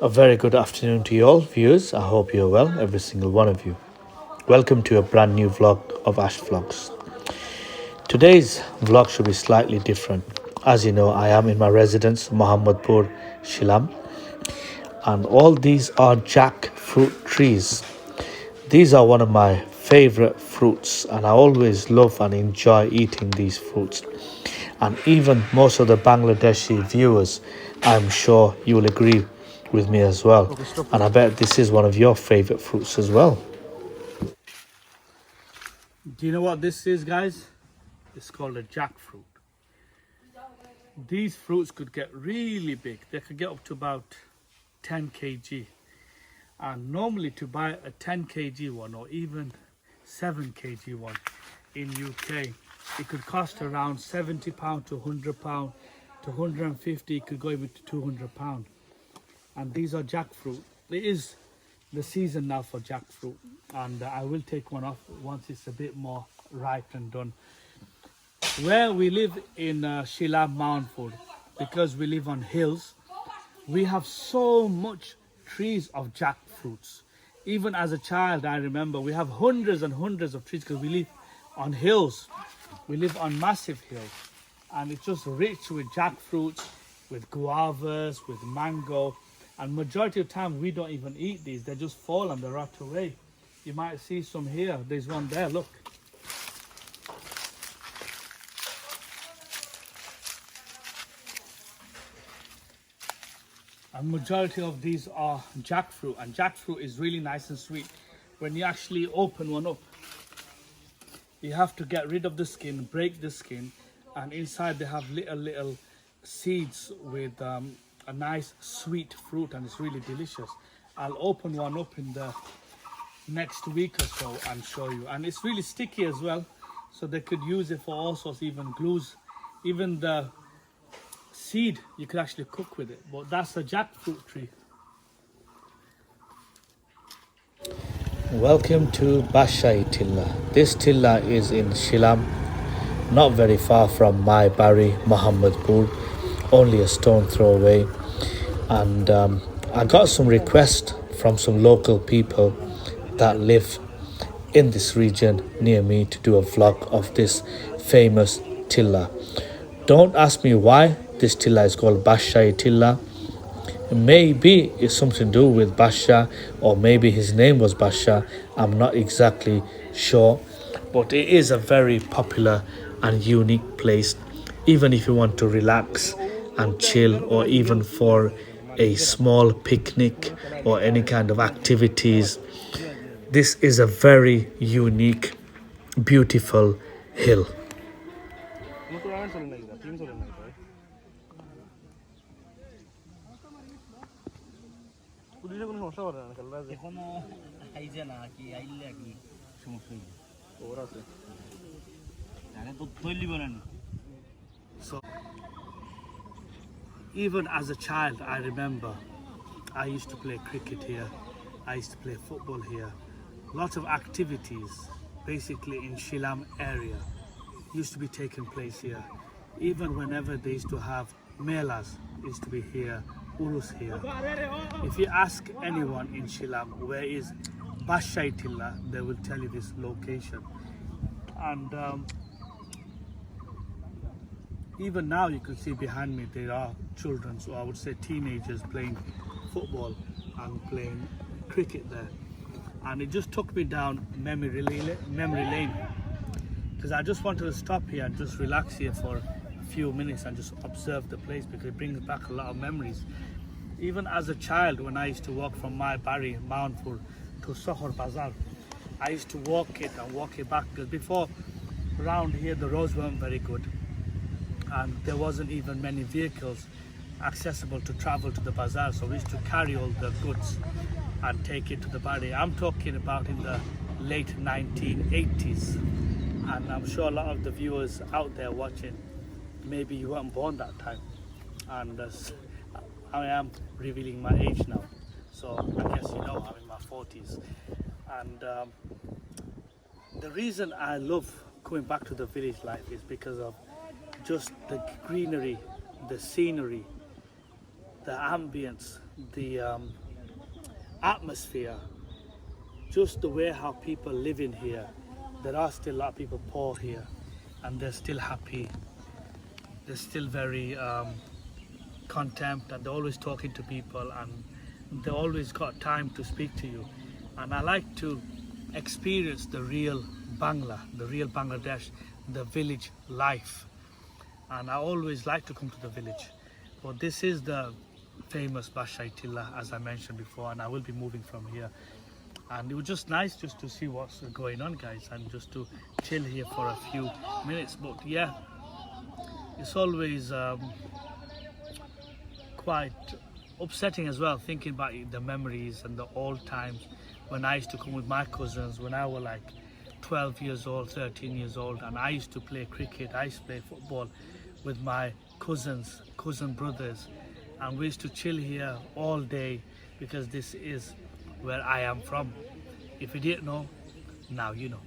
A very good afternoon to you all viewers. I hope you're well, every single one of you. Welcome to a brand new vlog of Ash Vlogs. Today's vlog should be slightly different. As you know, I am in my residence, Mohammadpur, SHILAM, and all these are jackfruit trees. These are one of my favorite fruits, and I always love and enjoy eating these fruits. And even most of the Bangladeshi viewers, I'm sure you will agree with me as well. And I bet this is one of your favorite fruits as well. Do you know what this is, guys? It's called a jackfruit. These fruits could get really big. They could get up to about 10 kg. And normally to buy a 10 kg one or even 7 kg one in UK, it could cost around £70 to £100 to £150. It could go even to £200. And these are jackfruit. It is the season now for jackfruit, and I will take one off once it's a bit more ripe and done. Where we live in SHILAM Mountain, because we live on hills, we have so much trees of jackfruits. Even as a child, I remember we have hundreds and hundreds of trees because we live on hills. We live on massive hills, and it's just rich with jackfruits, with guavas, with mango. And majority of the time we don't even eat these, they just fall and they rot away. You might see some here, there's one there, look. And majority of these are jackfruit, and jackfruit is really nice and sweet. When you actually open one up, you have to get rid of the skin, break the skin, and inside they have little seeds with a nice sweet fruit, and it's really delicious. I'll open one up in the next week or so and show you. And it's really sticky as well, so they could use it for all sorts, even glues. Even the seed you could actually cook with it. But that's a jackfruit tree. Welcome to Bashayi Tilla. This Tilla is in SHILAM, not very far from my Barry, Mohammadpur, only a stone throw away. And I got some requests from some local people that live in this region near me to do a vlog of this famous Tilla. Don't ask me why this Tilla is called Bashayi Tilla. Maybe it's something to do with Basha, or maybe his name was Basha. I'm not exactly sure, but it is a very popular and unique place, even if you want to relax and chill, or even for a small picnic or any kind of activities. This is a very unique, beautiful hill. So even as a child, I remember I used to play cricket here, I used to play football here. Lots of activities basically in SHILAM area used to be taking place here. Even whenever they used to have melas, used to be here, urus here. If you ask anyone in SHILAM where is Bashayi Tilla, they will tell you this location. And even now you can see behind me there are children, so I would say teenagers, playing football and playing cricket there. And it just took me down memory lane, because I just wanted to stop here and just relax here for a few minutes and just observe the place, because it brings back a lot of memories. Even as a child, when I used to walk from my Barry, Mountford to Sohor Bazaar, I used to walk it and walk it back, because before, around here the roads weren't very good and there wasn't even many vehicles accessible to travel to the bazaar, so we used to carry all the goods and take it to the Barry. I'm talking about in the late 1980s, and I'm sure a lot of the viewers out there watching, maybe you weren't born that time, and I am revealing my age now, so I guess you know I'm in my my 40s. And the reason I love coming back to the village life is because of just the greenery, the scenery, the ambience, the atmosphere, just the way how people live in here. There are still a lot of people poor here, and they're still happy. They're still very content, and they're always talking to people, and they always got time to speak to you. And I like to experience the real Bangladesh, the village life. And I always like to come to the village. But this is the famous Bashayi Tila, as I mentioned before, and I will be moving from here. And it was just nice just to see what's going on, guys, and just to chill here for a few minutes. But yeah, it's always quite upsetting as well, thinking about the memories and the old times when I used to come with my cousins when I was like 12 years old, 13 years old, and I used to play cricket, I used to play football with my cousin brothers, and we used to chill here all day because this is where I am from. If you didn't know, now you know.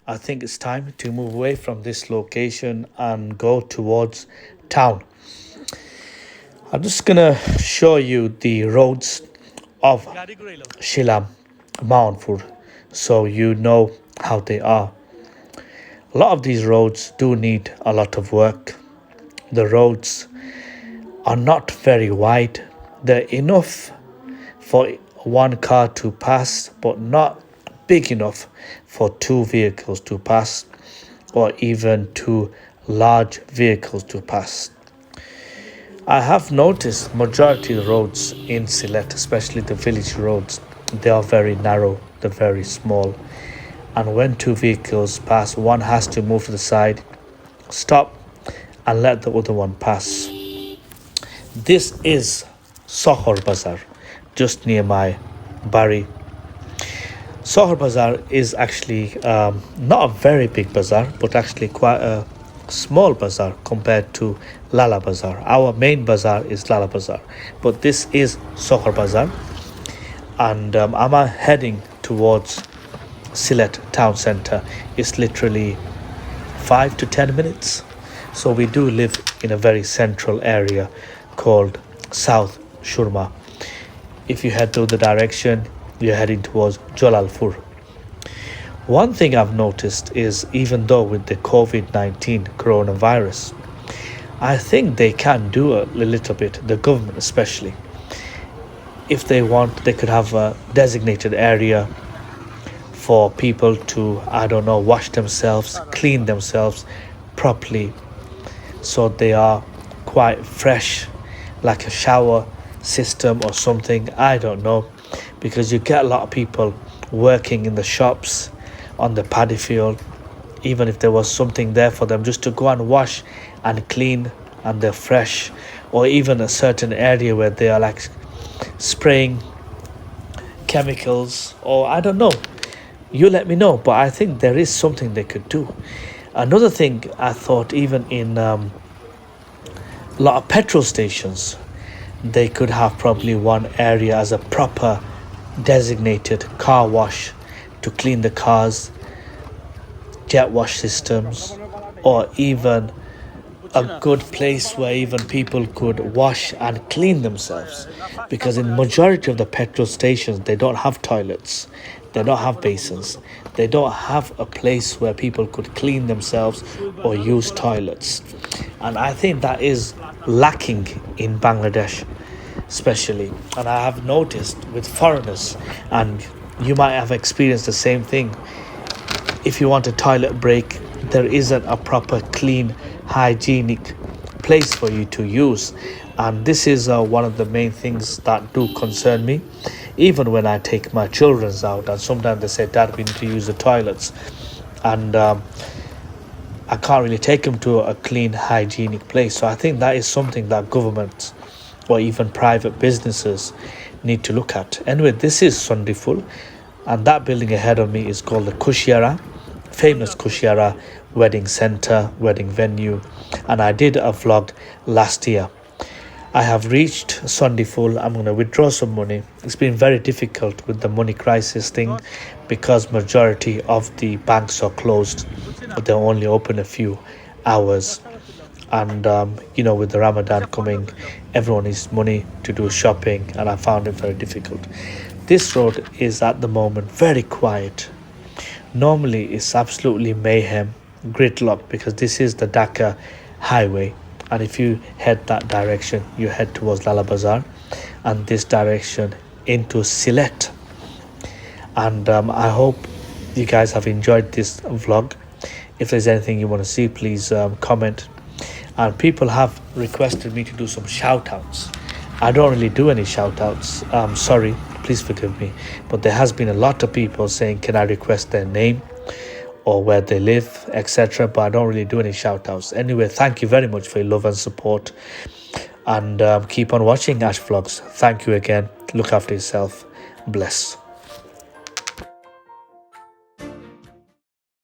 I think it's time to move away from this location and go towards town. I'm just gonna show you the roads of SHILAM, Maunfur, so you know how they are. A lot of these roads do need a lot of work. The roads are not very wide. They're enough for one car to pass, but not big enough for two vehicles to pass, or even two large vehicles to pass. I have noticed majority of the roads in Sylhet, especially the village roads, they are very narrow, they're very small. And when two vehicles pass, one has to move to the side, stop, and let the other one pass. This is Sohor Bazaar, just near my Bari. Sohor Bazaar is actually not a very big bazaar, but actually quite a small bazaar compared to Lala Bazaar. Our main bazaar is Lala Bazaar, but this is Sohor Bazaar, and I'm heading towards Sylhet town centre. It's literally 5 to 10 minutes. So we do live in a very central area called South Shurma. If you head to the direction, you're heading towards Jalalpur. One thing I've noticed is, even though with the COVID-19 coronavirus, I think they can do a little bit, the government especially. If they want, they could have a designated area for people to, I don't know, wash themselves, clean themselves properly, so they are quite fresh, like a shower system or something. I don't know, because you get a lot of people working in the shops, on the paddy field. Even if there was something there for them just to go and wash and clean, and they're fresh, or even a certain area where they are like spraying chemicals, or I don't know, you let me know. But I think there is something they could do. Another thing I thought, even in a lot of petrol stations, they could have probably one area as a proper designated car wash to clean the cars, jet wash systems, or even a good place where even people could wash and clean themselves. Because in majority of the petrol stations, they don't have toilets, they don't have basins, they don't have a place where people could clean themselves or use toilets. And I think that is lacking in Bangladesh especially. And I have noticed with foreigners, and you might have experienced the same thing, if you want a toilet break, there isn't a proper clean hygienic place for you to use. And this is one of the main things that do concern me. Even when I take my children out, and sometimes they say, Dad, we need to use the toilets, and I can't really take them to a clean hygienic place. So I think that is something that governments or even private businesses need to look at. Anyway, this is Sundiful, and that building ahead of me is called the Kushiara, famous Kushiara wedding center, wedding venue, and I did a vlog last year. I have reached Sunday full. I'm going to withdraw some money. It's been very difficult with the money crisis thing because majority of the banks are closed. They're only open a few hours. And, you know, with the Ramadan coming, everyone needs money to do shopping. And I found it very difficult. This road is at the moment very quiet. Normally, it's absolutely mayhem, gridlock, because this is the Dhaka highway. And if you head that direction, you head towards Lala Bazaar, and this direction into SYLHET. And I hope you guys have enjoyed this vlog. If there's anything you want to see, please comment. And people have requested me to do some shout outs. I don't really do any shout outs. Sorry, please forgive me. But there has been a lot of people saying, can I request their name or where they live, etc. But I don't really do any shout outs. Anyway, thank you very much for your love and support. And keep on watching Ash Vlogs. Thank you again. Look after yourself. Bless.